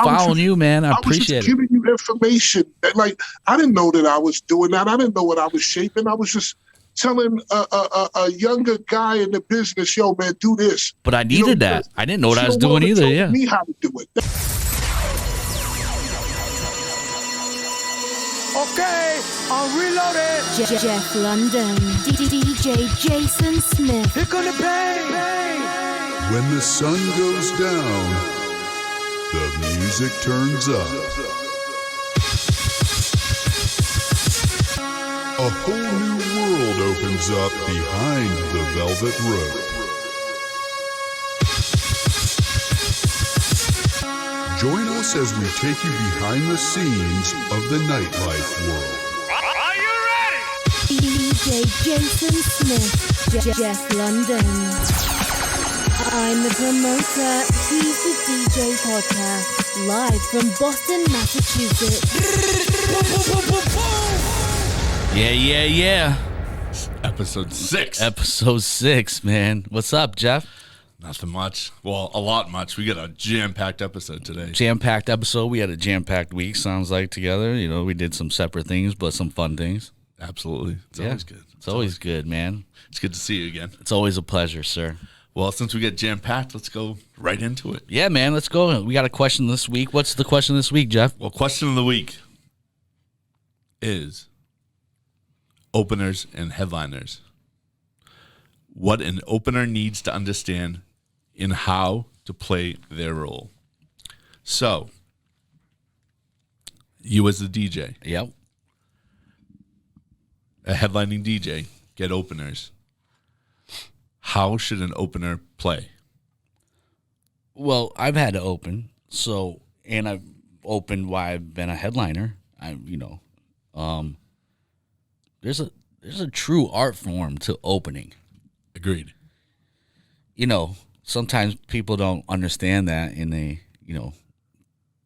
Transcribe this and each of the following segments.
following you, man. I appreciate was just giving you information. Like, I didn't know that I was doing that. I didn't know what I was shaping. I was just telling a younger guy in the business, yo, man, do this. But I needed that. I didn't know what I was doing either. Yeah. Me how to do it. Okay, I'm reloaded. Jeff London, DJ Jason Smith. Here come the bang. When the sun goes down, the music turns up. A whole new world opens up behind the velvet rope. Join us as we take you behind the scenes of the nightlife world. Are you ready? DJ Jason Smith, Jeff London. I'm the promoter, he's the DJ podcast, live from Boston, Massachusetts. Yeah. Episode 6. Episode 6, man. What's up, Jeff? Nothing much. Well, a lot much. We got a jam-packed episode today. Jam-packed episode. We had a jam-packed week, sounds like, together. You know, we did some separate things, but some fun things. Absolutely. It's always good. It's always good, man. It's good to see you again. It's always a pleasure, sir. Well, since we get jam-packed, let's go right into it. Yeah, man, let's go. We got a question this week. What's the question this week, Jeff? Well, question of the week is openers and headliners. What an opener needs to understand in how to play their role. So, you as the DJ, Yep. a headlining DJ, get openers. How should an opener play? Well, I've had to open, and I've opened while I've been a headliner. There's a true art form to opening. Agreed. You know, sometimes people don't understand that, and they,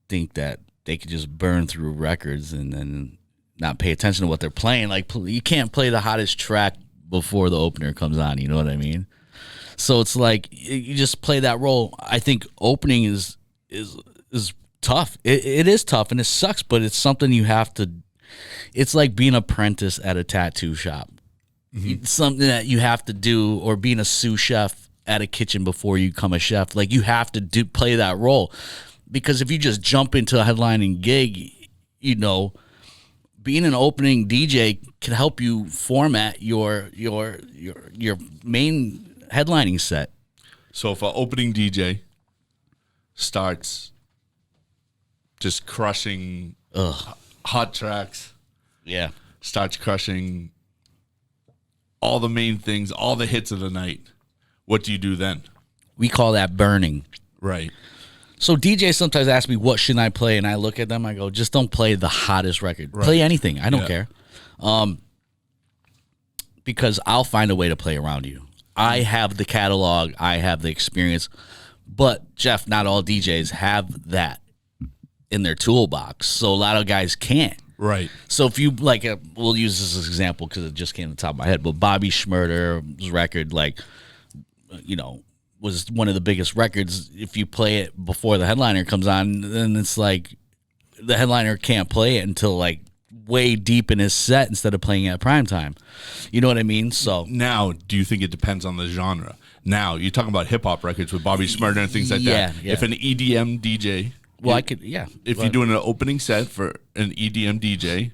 think that they could just burn through records and then not pay attention to what they're playing. Like, you can't play the hottest track before the opener comes on. You know what I mean? So it's like you just play that role. I think opening is tough. It is tough, and it sucks, but it's something you have to. It's like being an apprentice at a tattoo shop. Mm-hmm. It's something that you have to do, or being a sous chef at a kitchen before you become a chef. Like, you have to play that role, because if you just jump into a headlining gig, being an opening DJ can help you format your main headlining set. So if an opening DJ starts just crushing hot tracks, yeah, starts crushing all the main things, all the hits of the night, what do you do then? We call that burning. Right. So DJs sometimes ask me, what should I play? And I look at them, I go, just don't play the hottest record. Right. Play anything. I don't care. Because I'll find a way to play around you. I have the catalog. I have the experience. But, Jeff, not all DJs have that in their toolbox. So a lot of guys can't. Right. So if you, we'll use this as an example because it just came to the top of my head, but Bobby Shmurda's record, was one of the biggest records. If you play it before the headliner comes on, then it's like the headliner can't play it until way deep in his set instead of playing at prime time. You know what I mean? So now, do you think it depends on the genre? Now, you're talking about hip-hop records with Bobby Shmurda and things like that. Yeah. If an EDM DJ... Well, I could, yeah. If you're doing an opening set for an EDM DJ,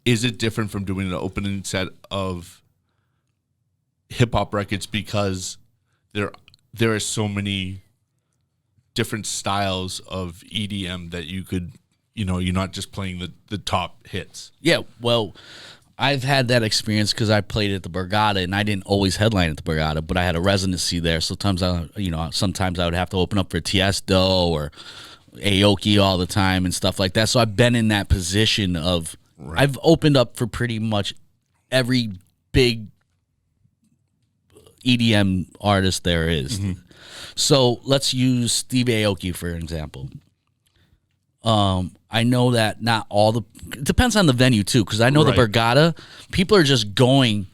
is it different from doing an opening set of hip-hop records, because there are so many different styles of EDM that you could, you're not just playing the top hits. Yeah, well, I've had that experience because I played at the Borgata, and I didn't always headline at the Borgata, but I had a residency there. So sometimes I would have to open up for Tiesto or Aoki all the time and stuff like that. So I've been in that position of I've opened up for pretty much every big EDM artist there is. Mm-hmm. So let's use Steve Aoki for example. I know that not all it depends on the venue too, because I know the Borgata, people are just going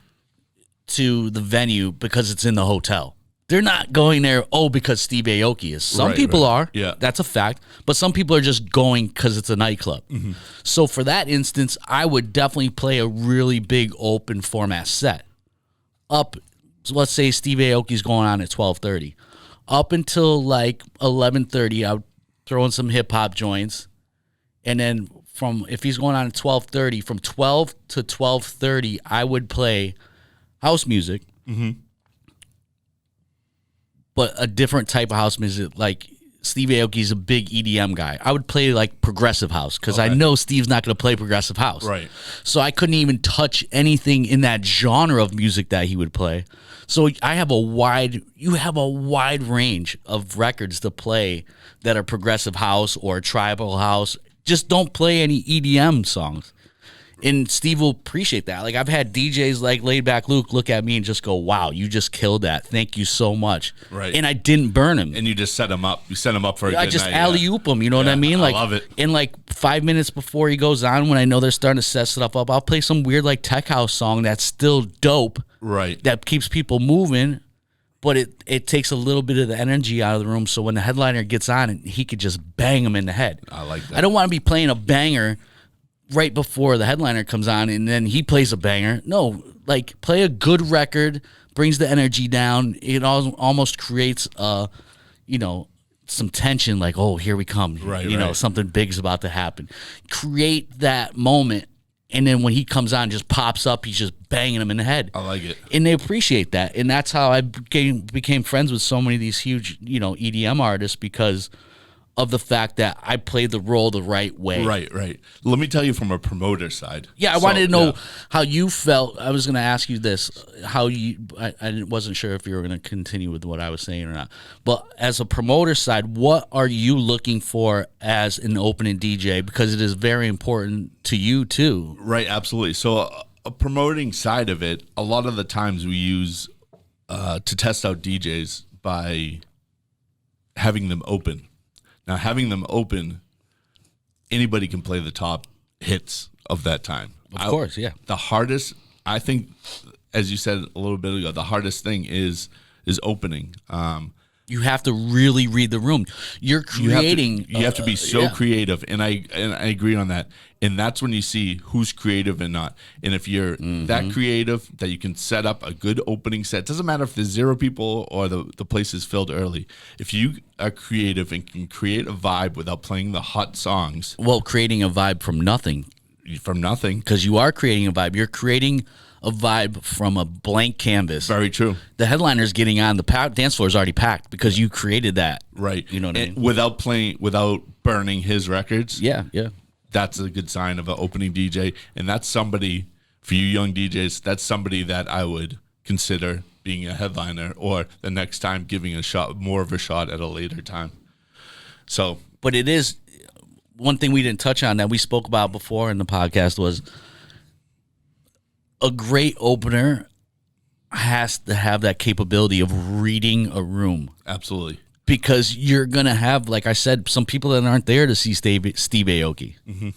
to the venue because it's in the hotel. They're not going there, because Steve Aoki is. Some people are. Yeah. That's a fact. But some people are just going because it's a nightclub. So for that instance, I would definitely play a really big open format set. So let's say Steve Aoki's going on at 12:30. Up until like 11:30, I would throw in some hip-hop joints. And then if he's going on at 12:30, from 12 to 12:30, I would play house music. But a different type of house music. Like Steve Aoki's a big EDM guy. I would play like progressive house because I know Steve's not going to play progressive house. Right. So I couldn't even touch anything in that genre of music that he would play. So you have a wide range of records to play that are progressive house or tribal house. Just don't play any EDM songs. And Steve will appreciate that. Like I've had DJs like Laid Back Luke look at me and just go, "Wow, you just killed that. Thank you so much." Right. And I didn't burn him. And you just set him up. You set him up for a good night. I just alley-oop him, you know what I mean? Like, I love it. And like 5 minutes before he goes on, when I know they're starting to set stuff up, I'll play some weird like tech house song that's still dope. Right. That keeps people moving, but it takes a little bit of the energy out of the room. So when the headliner gets on, he could just bang him in the head. I like that. I don't want to be playing a banger right before the headliner comes on and then he plays a banger. No, like play a good record, brings the energy down. It almost creates some tension, like, oh, here we come. Right. Something big's about to happen. Create that moment, and then when he comes on, just pops up, he's just banging him in the head. I like it. And they appreciate that. And that's how I became friends with so many of these huge, EDM artists, because of the fact that I played the role the right way. Right. Let me tell you from a promoter side. Yeah, I wanted to know how you felt. I was going to ask you this, I wasn't sure if you were going to continue with what I was saying or not. But as a promoter side, what are you looking for as an opening DJ? Because it is very important to you too. Right, absolutely. So a promoting side of it, a lot of the times we use to test out DJs by having them open. Now, having them open, anybody can play the top hits of that time. Of course, yeah. The hardest, I think, as you said a little bit ago, the hardest thing is opening. You have to really read the room. You're creating. You have to be so creative, and I agree on that. And that's when you see who's creative and not. And if you're that creative that you can set up a good opening set, doesn't matter if there's 0 people or the place is filled early. If you are creative and can create a vibe without playing the hot songs. Well, creating a vibe from nothing. Because you are creating a vibe. You're creating a vibe from a blank canvas. Very true. The headliner's getting on. The dance floor is already packed because you created that. Right. You know what I mean? Without burning his records. Yeah. That's a good sign of an opening DJ. And that's somebody, for you young DJs, that's somebody that I would consider being a headliner, or the next time giving more of a shot at a later time. So, but it is one thing we didn't touch on that we spoke about before in the podcast was a great opener has to have that capability of reading a room. Absolutely. Because you're going to have, like I said, some people that aren't there to see Steve Aoki. Mm-hmm.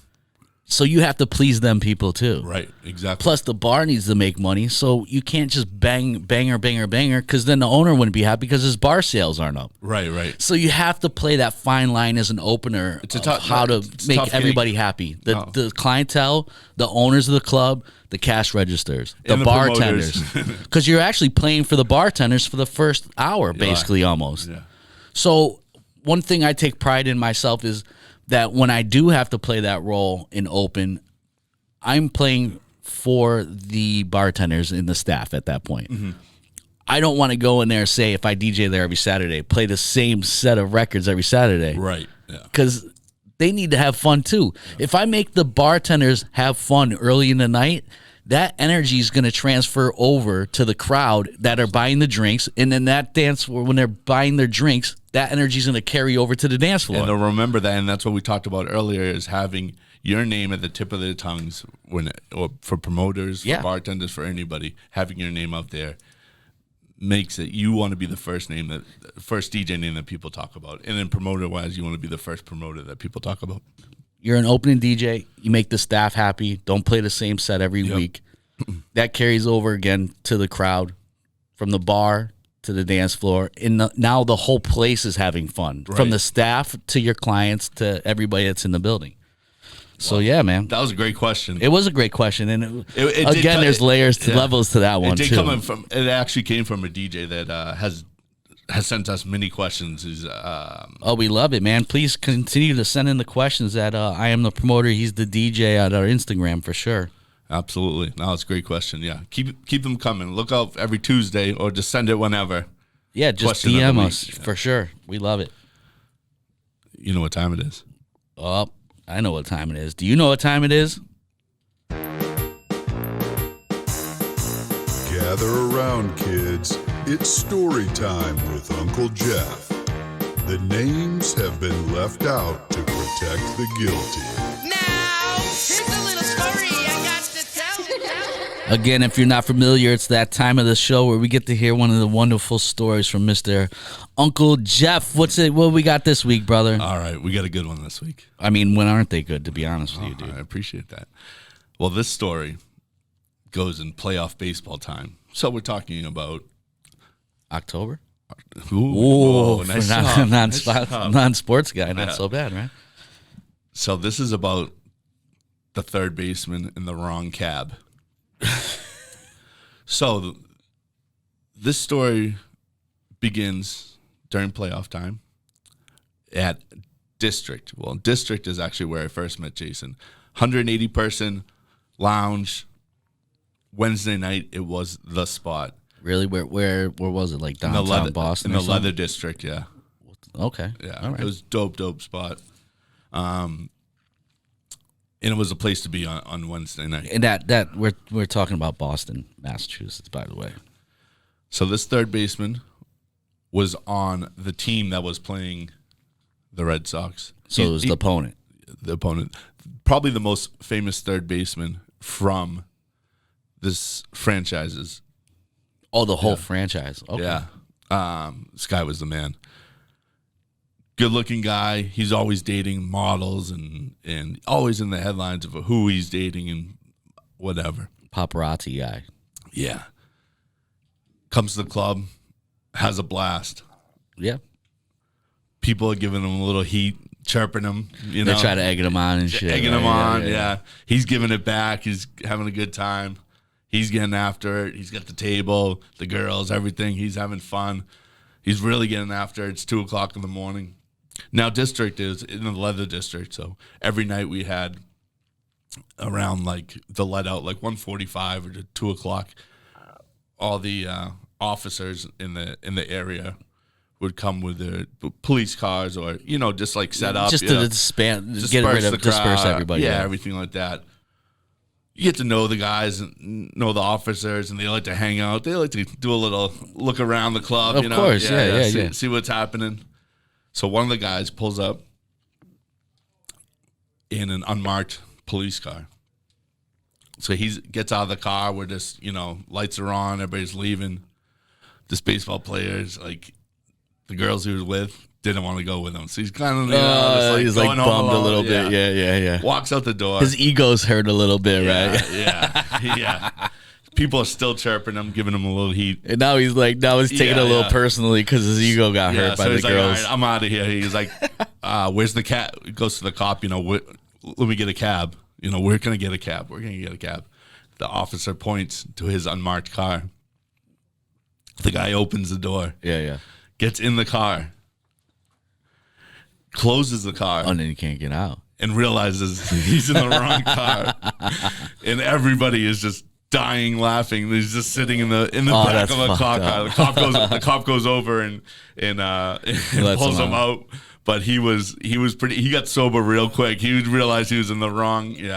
So you have to please them people too. Right, exactly. Plus the bar needs to make money, so you can't just banger, because then the owner wouldn't be happy because his bar sales aren't up. Right. So you have to play that fine line as an opener how to make everybody happy. The clientele, the owners of the club, the cash registers, the bartenders. Because you're actually playing for the bartenders for the first hour, basically, almost. Yeah. So one thing I take pride in myself is that when I do have to play that role in open, I'm playing for the bartenders and the staff at that point. Mm-hmm. I don't want to go in there and say, if I DJ there every Saturday, play the same set of records every Saturday. Right. Yeah. Because they need to have fun too. Yeah. If I make the bartenders have fun early in the night, that energy is going to transfer over to the crowd that are buying the drinks, and then that dance floor, when they're buying their drinks, that energy is going to carry over to the dance floor. And they'll remember that, and that's what we talked about earlier, is having your name at the tip of their tongues or for promoters, for bartenders, for anybody, having your name up there makes it you want to be the first DJ name that people talk about. And then promoter-wise, you want to be the first promoter that people talk about. You're an opening DJ. You make the staff happy. Don't play the same set every week. That carries over again to the crowd, from the bar to the dance floor, and now the whole place is having fun, from the staff to your clients to everybody that's in the building. So yeah, man, that was a great question. It was a great question, and again, there's layers to levels to that one too. It actually came from a DJ that has sent us many questions. We love it, man. Please continue to send in the questions. At I am the promoter. He's the DJ at our Instagram for sure. Absolutely. No, it's a great question. Yeah, keep them coming. Look out every Tuesday, or just send it whenever. Yeah, just DM us for sure. We love it. You know what time it is? Oh, I know what time it is. Do you know what time it is? Gather around, kids. It's story time with Uncle Jeff. The names have been left out to protect the guilty. Now, here's a little story I got to tell. Again, if you're not familiar, it's that time of the show where we get to hear one of the wonderful stories from Mr. Uncle Jeff. What we got this week, brother? All right, we got a good one this week. I mean, when aren't they good, to be honest with you, dude? I appreciate that. Well, this story goes in playoff baseball time. So we're talking about October? Ooh, nice job. Non-sports guy, not so bad, right? So this is about the third baseman in the wrong cab. So this story begins during playoff time at District. Well, District is actually where I first met Jason. 180-person lounge. Wednesday night, it was the spot. Really? Where was it? Like downtown Boston? In the Leather District, yeah. Okay. Yeah. All right. It was dope spot. And it was a place to be on Wednesday night. And that we're talking about Boston, Massachusetts, by the way. So this third baseman was on the team that was playing the Red Sox. So it was the opponent. The opponent. Probably the most famous third baseman from this franchise's. Oh, the whole franchise. Okay. Yeah. This guy was the man. Good-looking guy. He's always dating models and always in the headlines of who he's dating and whatever. Paparazzi guy. Yeah. Comes to the club, has a blast. Yeah. People are giving him a little heat, chirping him. You know, they try to egg him on and shit. Egging him on, yeah. He's giving it back. He's having a good time. He's getting after it. He's got the table, the girls, everything. He's having fun. He's really getting after it. It's 2 o'clock in the morning. Now, District is in the Leather District, so every night we had around like the let out, like 1:45 or to 2 o'clock. All the officers in the area would come with their police cars, or just like set up, just to disperse everybody, everything like that. You get to know the guys and know the officers, and they like to hang out. They like to do a little look around the club. Of course, yeah. See what's happening. So one of the guys pulls up in an unmarked police car. So he gets out of the car. We're just, lights are on. Everybody's leaving. This baseball player's like, the girls he was with didn't want to go with him. So he's kind of, he's like bummed a little bit. Yeah. Walks out the door. His ego's hurt a little bit, right? Yeah. People are still chirping him, giving him a little heat. And now he's taking it a little personally because his ego got hurt by the girls. Like, all right, I'm out of here. He's like, where's the cab? He goes to the cop, let me get a cab. We're going to get a cab. We're going to get a cab. The officer points to his unmarked car. The guy opens the door. Yeah. Gets in the car. Closes the car. Oh, and then he can't get out. And realizes he's in the wrong car. And everybody is just dying laughing. He's just sitting in the back of a cop car. The cop goes over and pulls him out. But he got sober real quick. He realized he was in the wrong, the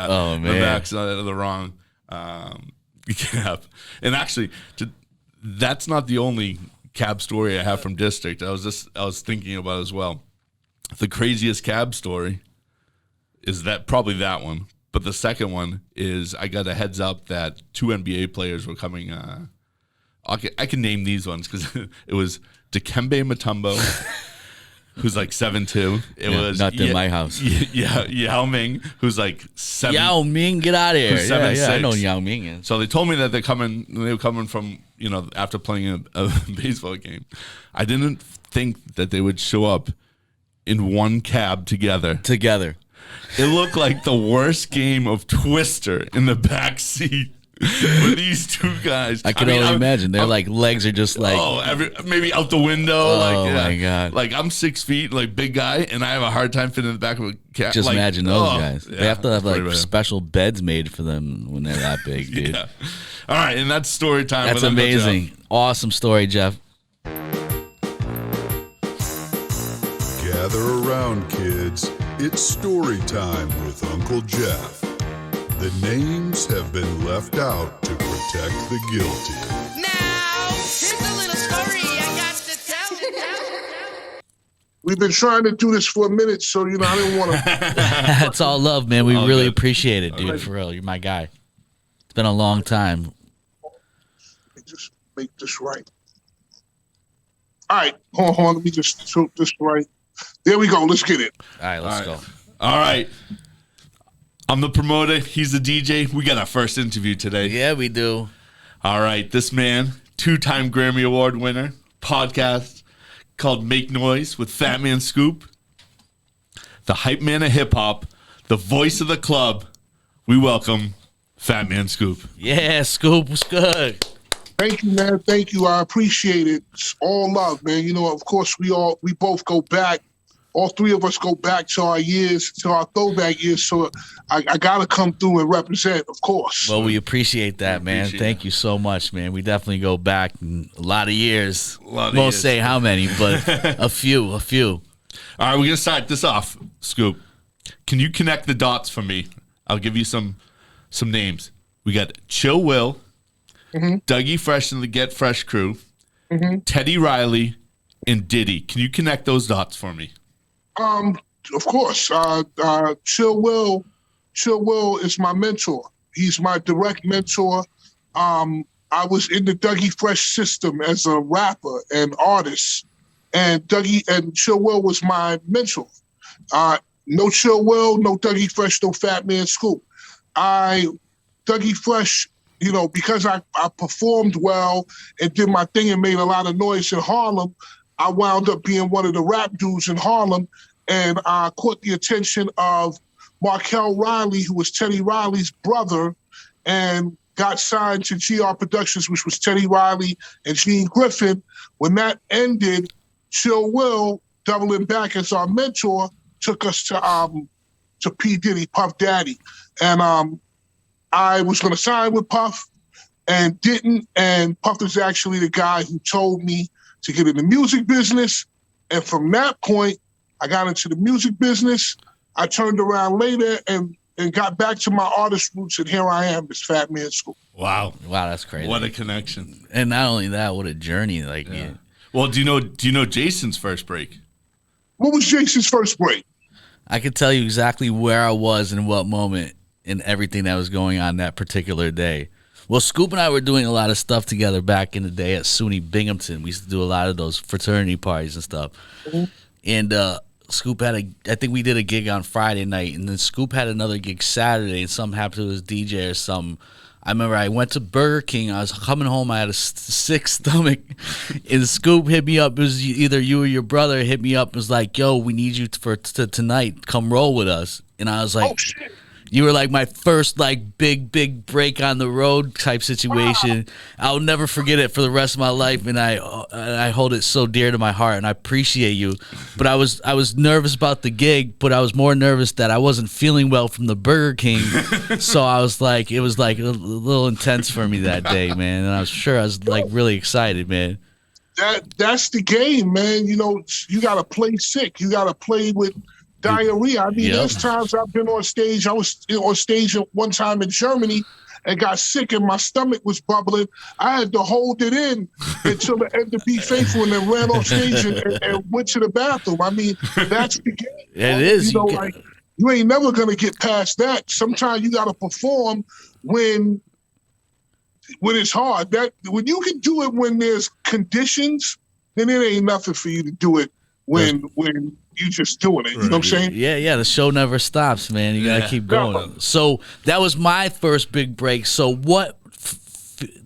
backside of the wrong cab. And actually, that's not the only cab story I have from District. I was thinking about as well. The craziest cab story is probably that one. But the second one is I got a heads up that 2 NBA players were coming. I can name these ones because it was Dikembe Mutombo, who's like 7'2". It was not in my house. Yao Ming, who's like 7. Yao Ming, get out of here! Yeah, I know Yao Ming is. So they told me that they were coming from after playing a baseball game, I didn't think that they would show up in one cab together. It looked like the worst game of Twister in the back seat with these two guys. I can only imagine. Their legs are just like maybe out the window. Oh my god! Like I'm 6 feet, like big guy, and I have a hard time fitting in the back of a cab. Just imagine those guys. Yeah, they have to have special beds made for them when they're that big, dude. Yeah. All right, and that's story time. That's with Uncle amazing. Jeff. Awesome story, Jeff. Gather around, kids. It's story time with Uncle Jeff. The names have been left out to protect the guilty. Now, here's a little story I got to tell. We've been trying to do this for a minute, so I didn't want to. That's all love, man. We All really good. appreciate it, dude. For real, you're my guy. It's been a long time. Just make this right. All right, hold on. Let me just tilt this right. There we go. Let's get it. All right, let's go. All right. I'm the promoter. He's the DJ. We got our first interview today. Yeah, we do. All right. This man, 2-time Grammy Award winner, podcast called Make Noise with Fatman Scoop, the hype man of hip hop, the voice of the club. We welcome Fatman Scoop. Yeah, Scoop, what's good? Thank you, man. Thank you. I appreciate it. It's all love, man. Of course, we both go back. All three of us go back to our years, to our throwback years. So I got to come through and represent, of course. Well, we appreciate that, man. Thank you so much, man. We definitely go back a lot of years. Won't say how many, but a few. All right, we're going to start this off, Scoop. Can you connect the dots for me? I'll give you some names. We got Chill Will, Dougie Fresh and the Get Fresh crew, Teddy Riley, and Diddy. Can you connect those dots for me? Of course. Chill Will is my mentor. He's my direct mentor. I was in the Dougie Fresh system as a rapper and artist, and Chill Will was my mentor. No Chill Will, no Dougie Fresh, no Fatman Scoop. Dougie Fresh, because I performed well and did my thing and made a lot of noise in Harlem, I wound up being one of the rap dudes in Harlem, and I caught the attention of Markel Riley, who was Teddy Riley's brother, and got signed to GR Productions, which was Teddy Riley and Gene Griffin. When that ended, Chill Will, doubling back as our mentor, took us to P. Diddy, Puff Daddy. And I was going to sign with Puff and didn't, and Puff was actually the guy who told me to get in the music business. And from that point, I got into the music business. I turned around later and got back to my artist roots, and here I am, this Fatman Scoop. Wow, that's crazy. What a connection! And not only that, what a journey! Yeah. Well, do you know Jason's first break? What was Jason's first break? I could tell you exactly where I was and what moment and everything that was going on that particular day. Well, Scoop and I were doing a lot of stuff together back in the day at SUNY Binghamton. We used to do a lot of those fraternity parties and stuff. And Scoop I think we did a gig on Friday night, and then Scoop had another gig Saturday, and something happened to his DJ or something. I remember I went to Burger King. I was coming home. I had a sick stomach, and Scoop hit me up. It was either you or your brother hit me up. It was like, "Yo, we need you for tonight. Come roll with us." And I was like, "Oh shit!" You were like my first big break on the road type situation. I'll never forget it for the rest of my life, and I hold it so dear to my heart, and I appreciate you. But I was nervous about the gig, but I was more nervous that I wasn't feeling well from the Burger King. So I was like, it was like a little intense for me that day, man. And I was like really excited, man. That's the game, man. You gotta play sick. You gotta play with diarrhea. I mean, there's times I've been on stage. I was on stage at one time in Germany and got sick, and my stomach was bubbling. I had to hold it in until the end to Be Faithful, and then ran off stage and went to the bathroom. I mean, that's the game. It is. You ain't never gonna get past that. Sometimes you gotta perform when it's hard. That when you can do it when there's conditions, then it ain't nothing for you to do it when you just doing it. You know what I'm saying? Yeah. The show never stops, man. You gotta keep going. So that was my first big break. So what?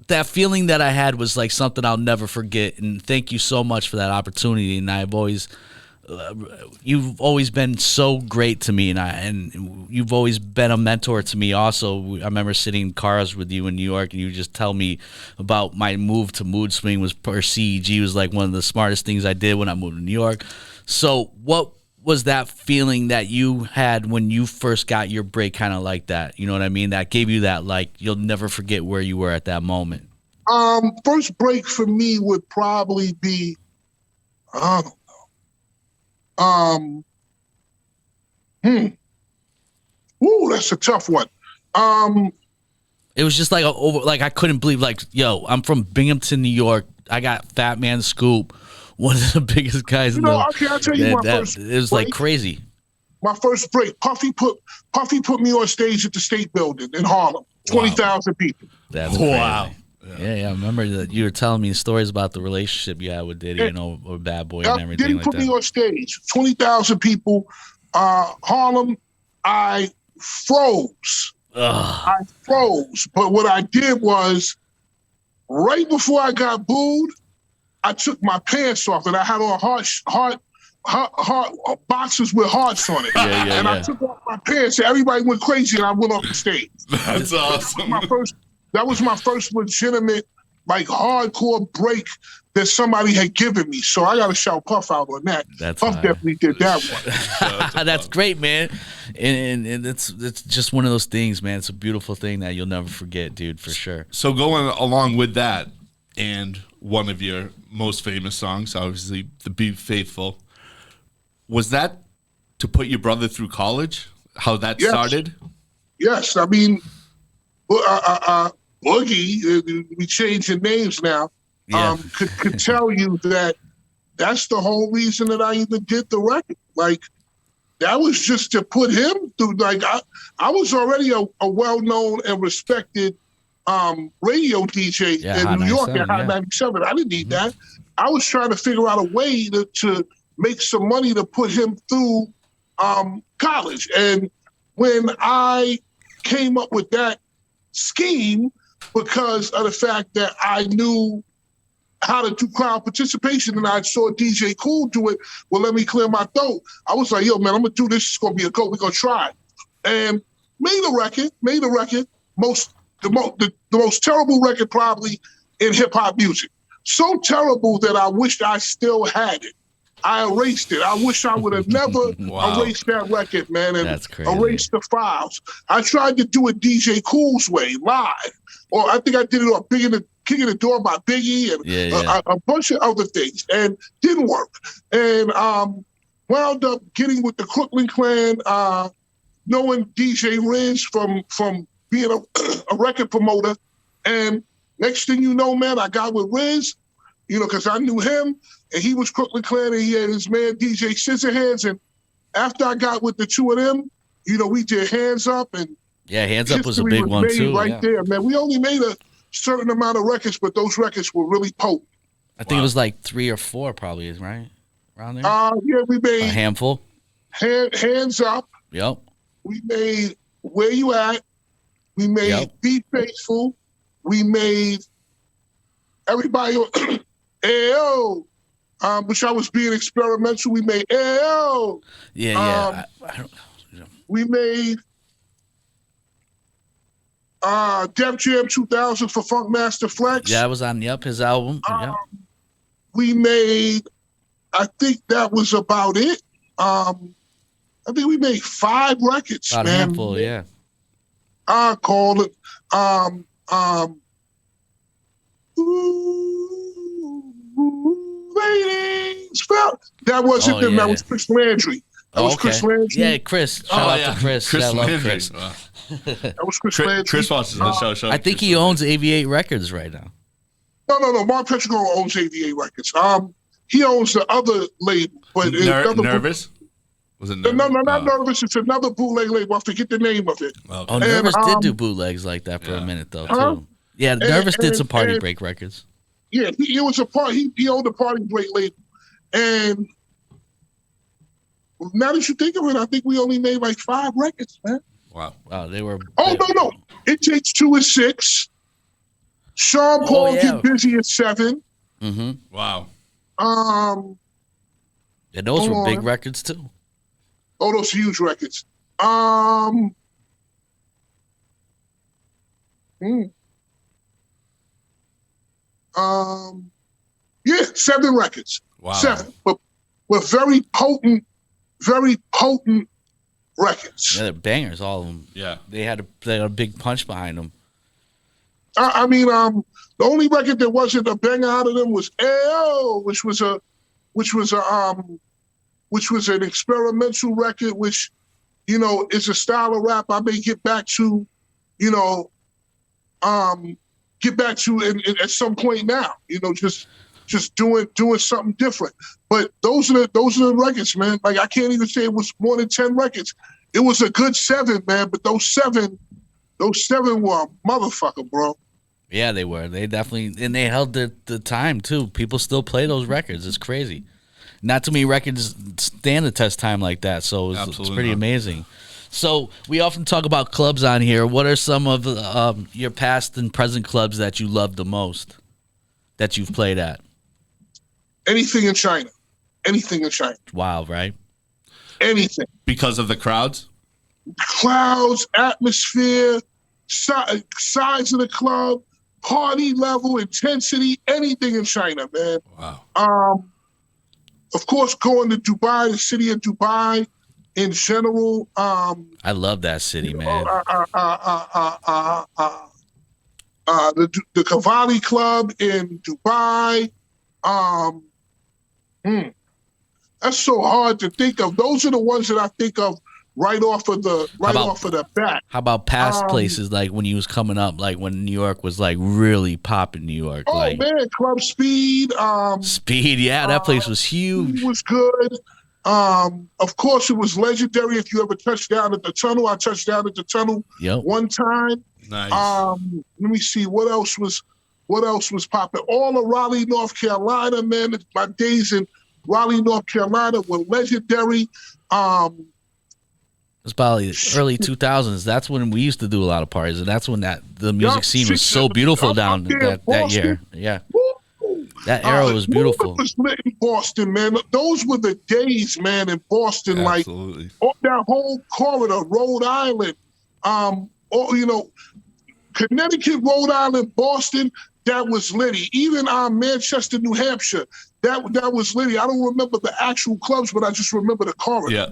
that feeling that I had was like something I'll never forget. And thank you so much for that opportunity. And I've always, you've always been so great to me, and you've always been a mentor to me. Also, I remember sitting in cars with you in New York, and you just tell me about my move to Mood Swing was per CEG was like one of the smartest things I did when I moved to New York. So, what was that feeling that you had when you first got your break, kind of like that? You know what I mean? That gave you that, like, you'll never forget where you were at that moment. First break for me would probably be, I don't know. Ooh, that's a tough one. It was just like I couldn't believe, like, yo, I'm from Binghamton, New York. I got Fatman Scoop, one of the biggest guys in the. I'll tell you first. It was like crazy. My first break, Puffy put me on stage at the State Building in Harlem. 20,000 people. That's crazy. Wow. Yeah. I remember that you were telling me stories about the relationship you had with Diddy, or Bad Boy and everything didn't like put that. me on stage. 20,000 people. Harlem, I froze. I froze. But what I did was, right before I got booed, I took my pants off, and I had on heart boxes with hearts on it. And I took off my pants, and everybody went crazy, and I went off the stage. That's awesome. That was my first legitimate, like, hardcore break that somebody had given me. So I got to shout Puff out on that. Puff definitely did that one. That's great, man. And it's just one of those things, man. It's a beautiful thing that you'll never forget, dude, for sure. So going along with that, and one of your most famous songs, obviously, the Be Faithful, was that to put your brother through college? How that started? Yes. I mean, Boogie, we changing names now, could tell you that that's the whole reason that I even did the record. Like, that was just to put him through. Like, I was already a well-known and respected radio DJ in New York at Hot 97. I didn't need that. I was trying to figure out a way to make some money to put him through college. And when I came up with that scheme, because of the fact that I knew how to do crowd participation and I saw DJ Cool do it, well, let me clear my throat. I was like, yo, man, I'm going to do this. It's going to be a go. We're going to try it. And made a record. The most terrible record probably in hip-hop music. So terrible that I wished I still had it. I erased it. I wish I would have never erased that record, man, and erased the files. I tried to do it DJ Cool's way, live. Or I think I did it on Kicking the Door by Biggie and a bunch of other things, and didn't work. And wound up getting with the Crooklyn Clan, knowing DJ Riz from being a record promoter. And next thing you know, man, I got with Riz, because I knew him, and he was Crooklyn Clan, and he had his man DJ Scissorhands. And after I got with the two of them, we did Hands Up, and Hands Up was a big one too. Right there, man. We only made a certain amount of records, but those records were really potent. I think it was like 3 or 4, probably, right around there. We made a handful. Hands Up. Yep. We made Where You At. We made Be Faithful. We made Everybody Ayo. Which I was being experimental. We made Ayo. I don't know. We made Def Jam 2000 for Funk Master Flex. Yeah, it was on his album. We made, I think that was about it. I think we made 5 records, about man. A handful, yeah. I call it ladies. That wasn't him. That was Chris Landry. Chris Landry. Yeah, Chris. Shout out to Chris. I love Chris. That was Chris Landry. Chris wants to show. I think he owns AV8 Records right now. No. Mark Petrico owns AV8 Records. He owns the other label. But Nervous? Was it Nervous? No, not Nervous. It's another bootleg label. I forget the name of it. Okay. Nervous did do bootlegs like that for a minute, though, too. Yeah, Nervous did some Party Break records. Yeah, he was he owned a Party Break label. And now that you think of it, I think we only made like 5 records, man. Wow, they were. Oh, no. It Takes 2 and 6. Sean Paul yeah. Get Busy at 7. Wow. Um, And those were Hold big on. records too. oh, those huge records. Yeah, 7 records. Wow. 7, but very potent records. Yeah, they're bangers, all of them. Yeah. They had a big punch behind them. I mean, the only record that wasn't a banger out of them was AO, which was an experimental record, which, you know, is a style of rap I may get back to, you know, at some point now, you know, just doing something different. But those are the records, man. Like, I can't even say it was more than 10 records. It was a good 7, man. But those seven were a motherfucker, bro. Yeah, they were. They definitely, and they held the time too. People still play those records. It's crazy. Not too many records stand the test time like that. So it's pretty amazing. So we often talk about clubs on here. What are some of your past and present clubs that you love the most that you've played at? Anything in China. Wow, right? Anything. Because of the crowds? Crowds, atmosphere, size of the club, party level, intensity, anything in China, man. Wow. Of course, going to Dubai, the city of Dubai in general. I love that city, man. The Cavalli Club in Dubai. That's so hard to think of. Those are the ones that I think of right off of the bat. How about past places, like when you was coming up, like when New York was like really popping New York? Oh, like man, Club Speed. Speed, yeah, that place was huge. It was good. Of course, it was legendary. If you ever touched down at the tunnel, I touched down at the tunnel one time. Nice. Let me see what else was popping. All of Raleigh, North Carolina, man. My days in Raleigh, North Carolina were legendary. It's probably early 2000s. That's when we used to do a lot of parties, and that's when the music scene was so beautiful down that year. Yeah. That era was beautiful. It was lit in Boston, man. Those were the days, man, in Boston. Absolutely. Like that whole corridor, Rhode Island, Connecticut, Rhode Island, Boston, that was litty. Even Manchester, New Hampshire, that was litty. I don't remember the actual clubs, but I just remember the corridor. Yeah.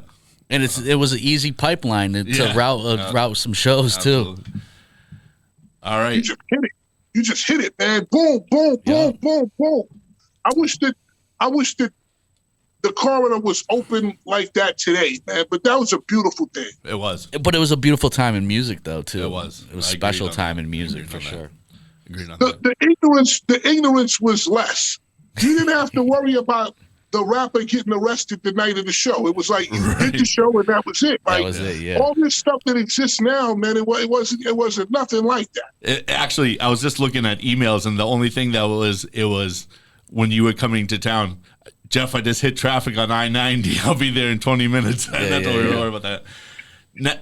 And it was an easy pipeline to route some shows absolutely. too. All right. You just hit it, man. Boom, boom, boom, boom, boom. I wish that the corridor was open like that today, man. But that was a beautiful thing. It was. But it was a beautiful time in music, though, too. It was. It was a special time in music for sure. Agreed on that. The ignorance was less. You didn't have to worry about the rapper getting arrested the night of the show. It was like you did the show and that was it. Like, that was it. Yeah. all this stuff that exists now, man, it wasn't nothing like that. Actually, I was just looking at emails, and the only thing that was when you were coming to town, Jeff, I just hit traffic on I-90. I'll be there in 20 minutes. Don't worry about that.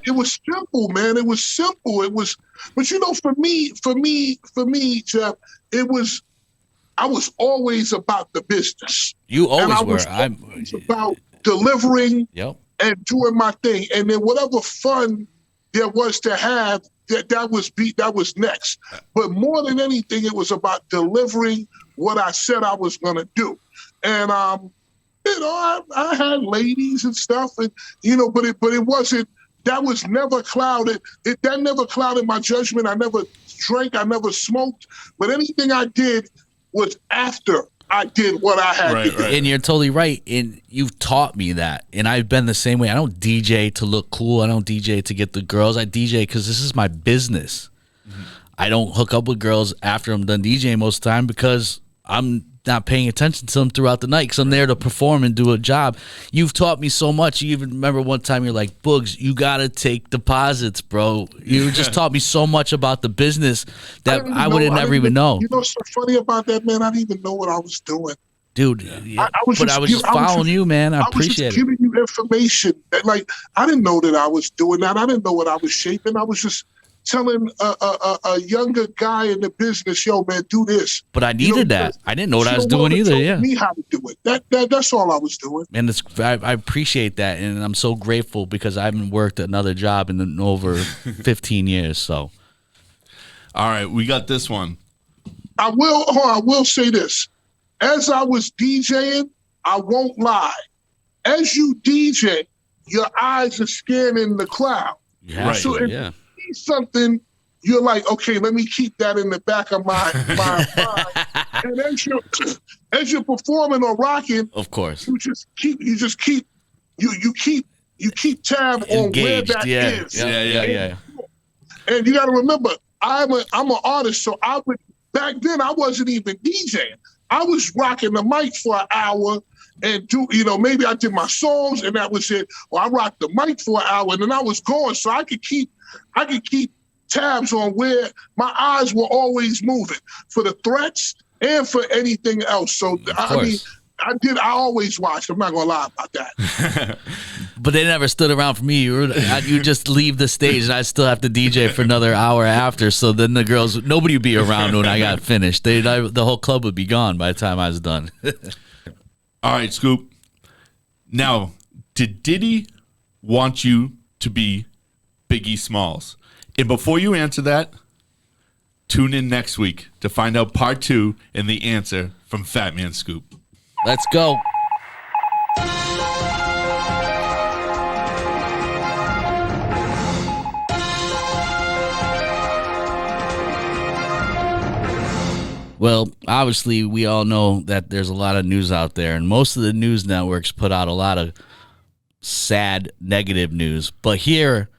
It was simple, man. It was simple. But you know, for me, Jeff, I was always about the business. You always and I were. was always about delivering and doing my thing. And then whatever fun there was to have, that was next. But more than anything, it was about delivering what I said I was going to do. And I had ladies and stuff, and but it wasn't. That was never clouded. That never clouded my judgment. I never drank. I never smoked. But anything I did was after I did what I had to do. Right. And you're totally right. And you've taught me that. And I've been the same way. I don't DJ to look cool. I don't DJ to get the girls. I DJ because this is my business. Mm-hmm. I don't hook up with girls after I'm done DJing most of the time because I'm not paying attention to them throughout the night because I'm there to perform and do a job. You've taught me so much. You even remember one time you're like, Boogs, you got to take deposits, bro. You just taught me so much about the business that I would have never even known. You know what's so funny about that, man? I didn't even know what I was doing. Dude, I was just following you, man. I appreciate it. I was just giving you information. Like, I didn't know that I was doing that. I didn't know what I was shaping. I was just telling a younger guy in the business, yo, man, do this. But I needed that. I didn't know what I was doing either. Yeah. Me how to do it. That's all I was doing. And I appreciate that, and I'm so grateful because I haven't worked another job in over 15 years. So, all right, we got this one. I will say this. As I was DJing, I won't lie. As you DJ, your eyes are scanning the crowd. Yeah, right. So if you see something, you're like, okay, let me keep that in the back of my mind. And as you're performing or rocking, of course, you keep tab on where that is. Yeah. And you got to remember, I'm an artist, so back then I wasn't even DJing. I was rocking the mic for an hour and maybe I did my songs and that was it. Or I rocked the mic for an hour and then I was going, so I could keep tabs on where my eyes were always moving for the threats and for anything else. So I always watched. I'm not gonna lie about that. But they never stood around for me. You just leave the stage, and I still have to DJ for another hour after. So then the girls, nobody would be around when I got finished. The whole club would be gone by the time I was done. All right, Scoop. Now, did Diddy want you to be Biggie Smalls? And before you answer that, tune in next week to find out part 2 and the answer from Fatman Scoop. Let's go. Well, obviously, we all know that there's a lot of news out there, and most of the news networks put out a lot of sad, negative news. But here,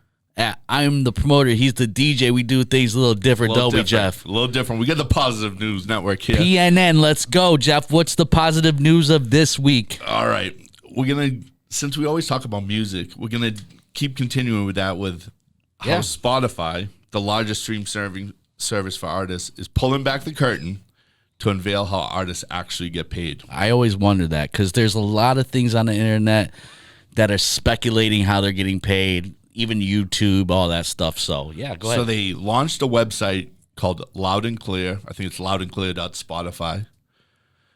I'm the promoter. He's the DJ. We do things a little different, don't we, Jeff? A little different. We got the Positive News Network here. PNN, let's go, Jeff. What's the positive news of this week? All right. We're going to, since we always talk about music, we're going to keep continuing with that with how Spotify, the largest stream service for artists, is pulling back the curtain to unveil how artists actually get paid. I always wonder that because there's a lot of things on the internet that are speculating how they're getting paid, even YouTube, all that stuff. So, yeah, go ahead. So they launched a website called Loud and Clear. I think it's loudandclear.spotify.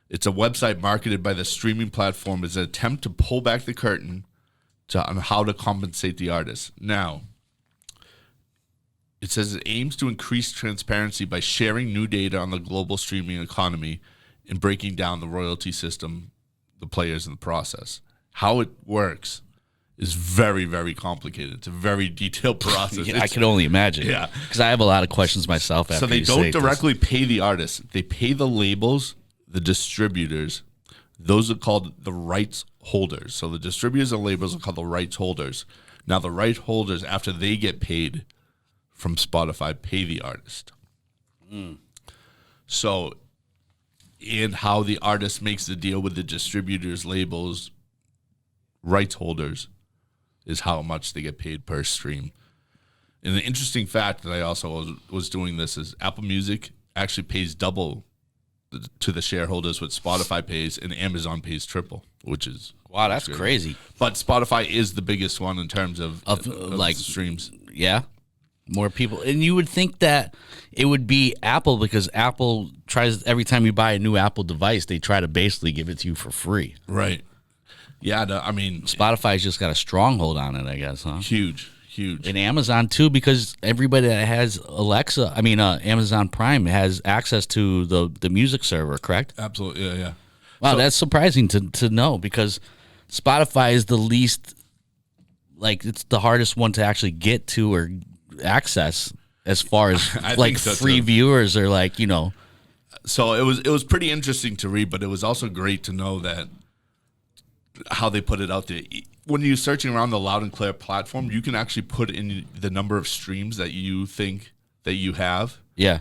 It's a website marketed by the streaming platform as an attempt to pull back the curtain on how to compensate the artist. Now, it says it aims to increase transparency by sharing new data on the global streaming economy and breaking down the royalty system, the players in the process. How it works is very, very complicated. It's a very detailed process. I can only imagine. Yeah. Because I have a lot of questions myself after So they don't directly pay the artists. They pay the labels, the distributors. Those are called the rights holders. So the distributors and labels are called the rights holders. Now the rights holders, after they get paid from Spotify, pay the artist. So in how the artist makes the deal with the distributors, labels, rights holders is how much they get paid per stream. And the interesting fact that I also was doing this is Apple Music actually pays double to the shareholders what Spotify pays, and Amazon pays triple, which is wow, that's crazy. But Spotify is the biggest one in terms of like streams. Yeah. More people. And you would think that it would be Apple because Apple tries, every time you buy a new Apple device, they try to basically give it to you for free. Right. Yeah, I mean, Spotify's just got a stronghold on it, I guess, huh? Huge. And Amazon, too, because everybody that has Amazon Prime has access to the music server, correct? Absolutely, yeah. Wow, that's surprising to know because Spotify is the least, like, it's the hardest one to actually get to or access as far as like free viewers or like, you know. So it was pretty interesting to read, but it was also great to know that how they put it out there. When you're searching around the Loud and Clear platform, you can actually put in the number of streams that you think that you have. Yeah.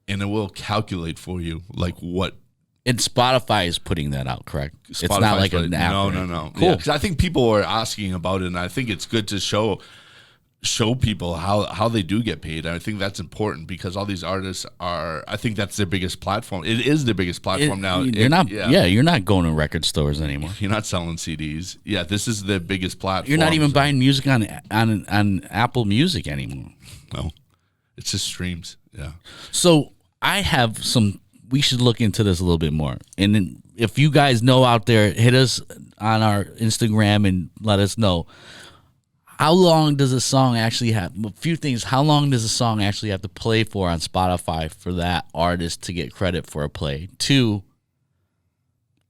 And it will calculate for you like what. And Spotify is putting that out, correct? It's not like an app. No. Cool. Because I think people are asking about it, and I think it's good to show people how they do get paid. I think that's important because all these artists I think that's their biggest platform. It is their biggest platform now. You're not going to record stores anymore. You're not selling CDs. Yeah, this is the biggest platform. You're not even buying music on Apple Music anymore. No. It's just streams. Yeah. So I have some. We should look into this a little bit more. And then if you guys know out there, hit us on our Instagram and let us know. How long does a song actually have? A few things. How long does a song actually have to play for on Spotify for that artist to get credit for a play? 2,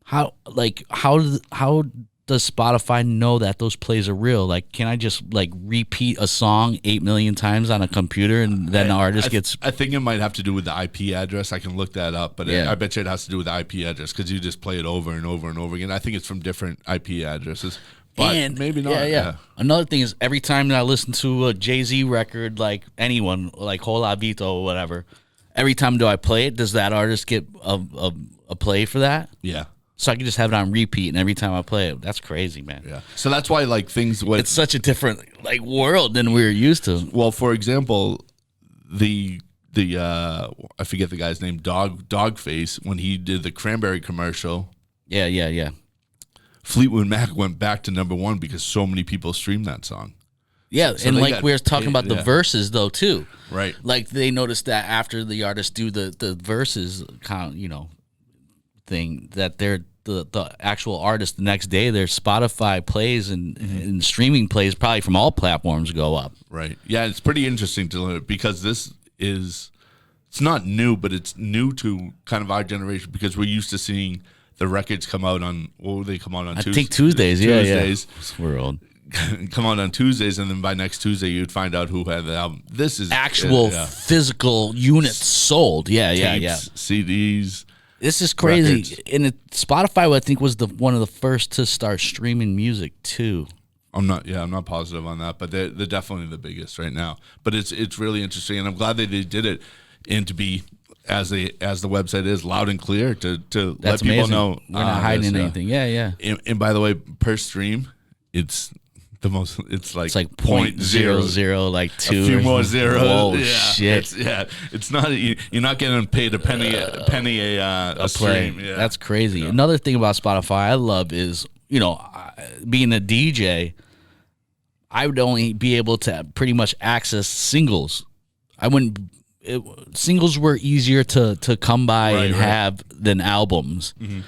how does Spotify know that those plays are real? Like, can I just like repeat a song 8 million times on a computer and then the artist gets? I think it might have to do with the IP address. I can look that up, but I bet you it has to do with the IP address because you just play it over and over and over again. I think it's from different IP addresses. But and maybe not. Yeah. Another thing is every time that I listen to a Jay-Z record, like anyone, like Hola Vito or whatever, every time do I play it, does that artist get a play for that? Yeah. So I can just have it on repeat, and every time I play it, that's crazy, man. Yeah. So that's why like things. It's such a different like world than we're used to. Well, for example, the I forget the guy's name, Dogface, when he did the Cranberry commercial. Yeah. Fleetwood Mac went back to #1 because so many people streamed that song. Yeah, So and they like got we were talking paid, about the verses though too. Right. Like they noticed that after the artists do the verses thing, that they're the actual artist the next day, their Spotify plays and streaming plays probably from all platforms go up. Right. Yeah, it's pretty interesting to learn because it's not new, but it's new to kind of our generation because we're used to seeing the records come out on, what would they come out on? I think Tuesdays. Yeah. We're old. Come out on Tuesdays, and then by next Tuesday, you'd find out who had the album. This is actual physical units sold. Yeah. CDs. This is crazy. Records. And Spotify, I think, was one of the first to start streaming music too. I'm not positive on that, but they're definitely the biggest right now. But it's really interesting, and I'm glad that they did it, and to be as the website is loud and clear to let people amazing. know we're not hiding anything. Yeah. And by the way, per stream, it's the most. It's like .00 like 2. A few more zeros. Whoa, yeah, shit! It's not. You're not getting paid a penny a play. stream. Yeah. That's crazy. Yeah. Another thing about Spotify I love is being a DJ. I would only be able to pretty much access singles. Singles were easier to come by and have than albums. Mm-hmm.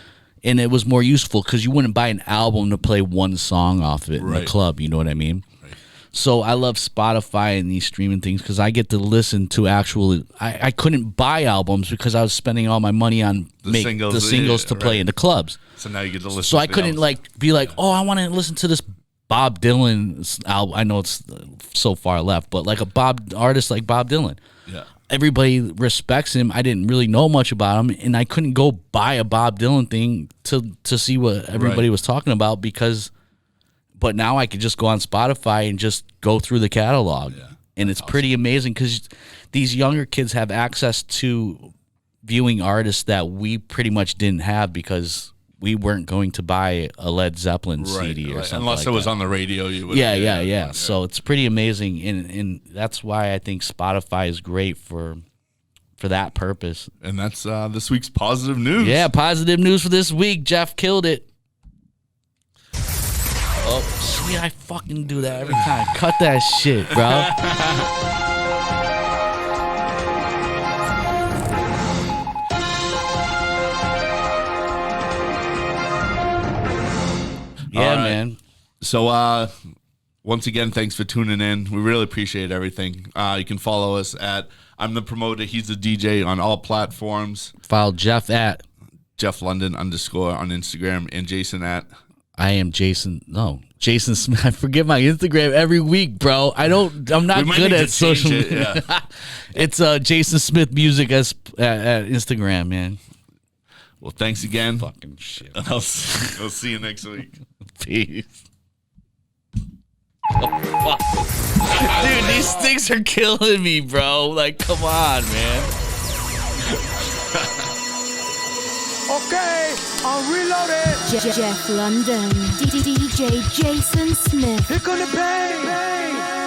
And it was more useful because you wouldn't buy an album to play one song off of it in the club. You know what I mean? Right. So I love Spotify and these streaming things because I get to listen to actually. I couldn't buy albums because I was spending all my money on the singles to play in the clubs. So now you get to listen. So I couldn't be like, oh, I want to listen to this Bob Dylan album. I know it's so far left, but like artist like Bob Dylan. Yeah. Everybody respects him. I didn't really know much about him, and I couldn't go buy a Bob Dylan thing to see what everybody was talking about but now I could just go on Spotify and just go through the catalog, and it's pretty amazing because these younger kids have access to viewing artists that we pretty much didn't have because we weren't going to buy a Led Zeppelin CD or something unless like it was that. on the radio. You would. Yeah. So it's pretty amazing, and that's why I think Spotify is great for that purpose. And that's this week's positive news. Yeah, positive news for this week. Jeff killed it. Oh, sweet! I fucking do that every time. Cut that shit, bro. Yeah, man. So, once again, thanks for tuning in. We really appreciate everything. You can follow us at I'm the Promoter, He's the DJ on all platforms. Follow Jeff at JeffLondon _ on Instagram, and Jason at Jason Smith. I forget my Instagram every week, bro. I'm not good at social media. Yeah. It's Jason Smith Music at Instagram, man. Well, thanks again. Fucking shit. I'll see you next week. Peace. Oh, fuck. Dude, these things are killing me, bro. Like, come on, man. Okay, I'm reloaded. Jeff London, DJ Jason Smith. Here come the bang.